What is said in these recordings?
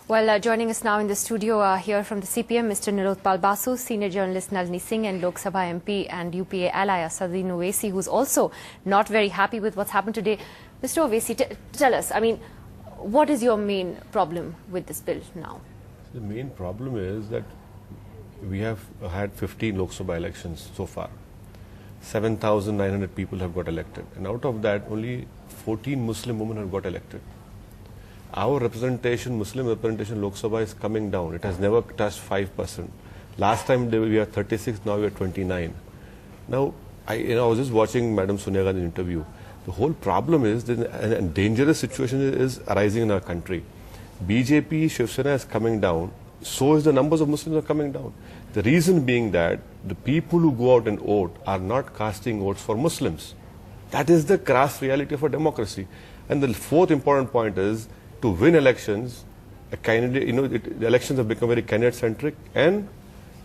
Well, joining us now in the studio here from the CPM, Mr. Nilotpal Basu, senior journalist Nalini Singh and Lok Sabha MP and UPA ally Asadin Owaisi, who's also not very happy with what's happened today. Mr. Owaisi, tell us, I mean, what is your main problem with this bill now? The main problem is that we have had 15 Lok Sabha elections so far. 7,900 people have got elected, and out of that only 14 Muslim women have got elected. Our representation, Muslim representation, Lok Sabha is coming down. It has never touched 5%. Last time we were 36, now we are 29. Now, I was just watching Madam Sonia Gandhi's interview. The whole problem is that a dangerous situation is arising in our country. BJP, Shiv Sena is coming down, so is the numbers of Muslims are coming down. The reason being that the people who go out and vote are not casting votes for Muslims. That is the crass reality of a democracy. And the fourth important point is, to win elections, a candidate, the elections have become very candidate-centric, and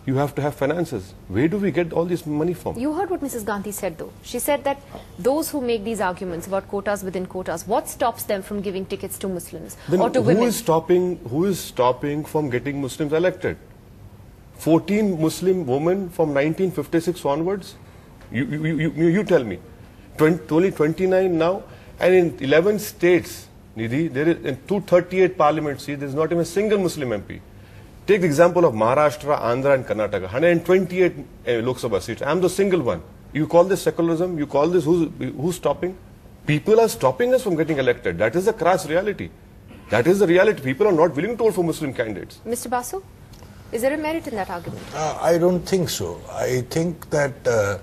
you have to have finances. Where do we get all this money from? You heard what Mrs. Gandhi said, though. She said that those who make these arguments about quotas within quotas, what stops them from giving tickets to Muslims or to women? Who is stopping from getting Muslims elected? 14 Muslim women from 1956 onwards? You tell me. Only 29 now, and in 11 states, Nidhi, there is in 238 parliament seats, there is not even a single Muslim MP. Take the example of Maharashtra, Andhra and Karnataka, 128 Lok Sabha seats. I am the single one. You call this secularism? You call this who's stopping? People are stopping us from getting elected. That is the crass reality. That is the reality. People are not willing to vote for Muslim candidates. Mr. Basu, is there a merit in that argument? I don't think so. I think that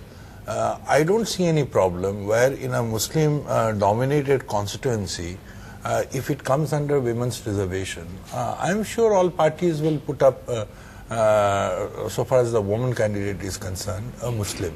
I don't see any problem where in a Muslim dominated constituency, if it comes under women's reservation, I'm sure all parties will put up, so far as the woman candidate is concerned, a Muslim.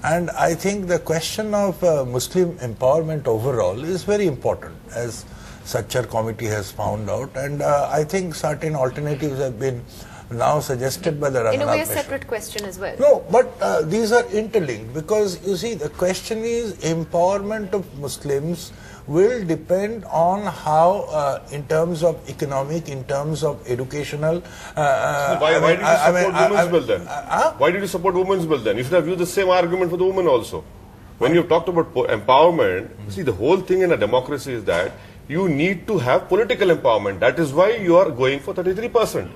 And I think the question of Muslim empowerment overall is very important, as Sachar committee has found out. And I think certain alternatives have been now suggested by the Rajya Sabha. In a way, a separate question as well. No, but these are interlinked, because you see, the question is empowerment of Muslims will depend on how, in terms of economic, in terms of educational. Why did you support women's bill then? Why did you support women's bill then? You should have used the same argument for the women also. When you talked about empowerment, see, the whole thing in a democracy is that you need to have political empowerment. That is why you are going for 33%.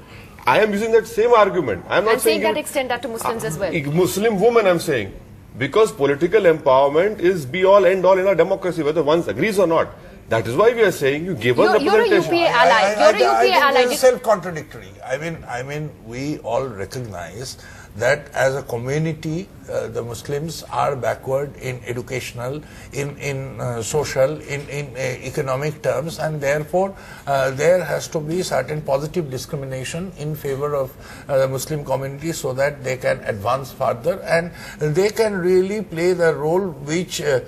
I am using that same argument. I am not saying that extend that to Muslims as well. Muslim women, I am saying. Because political empowerment is be all end all in our democracy, whether one agrees or not. That is why we are saying you give us representation. You're a UPA ally. You're a UPA ally. It's self-contradictory. I mean, we all recognize that as a community, the Muslims are backward in educational, in social, in economic terms, and therefore there has to be certain positive discrimination in favor of the Muslim community so that they can advance further and they can really play the role which they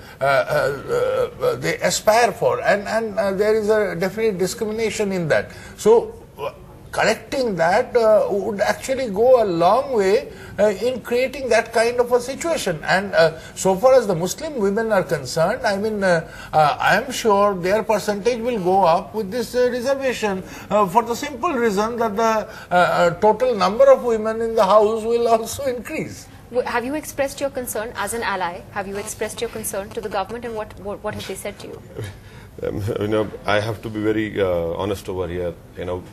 aspire for, and there is a definite discrimination in that. So correcting that would actually go a long way in creating that kind of a situation. And so far as the Muslim women are concerned, I mean, I am sure their percentage will go up with this reservation for the simple reason that the total number of women in the house will also increase. Have you expressed your concern as an ally? Have you expressed your concern to the government, and what have they said to you? I have to be very honest over here.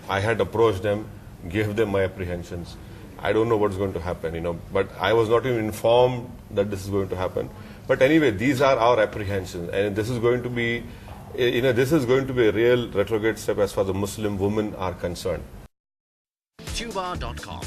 I had approached them, gave them my apprehensions. I don't know what's going to happen, but I was not even informed that this is going to happen. But anyway, these are our apprehensions, and this is going to be, this is going to be a real retrograde step as far as the Muslim women are concerned. Tuba.com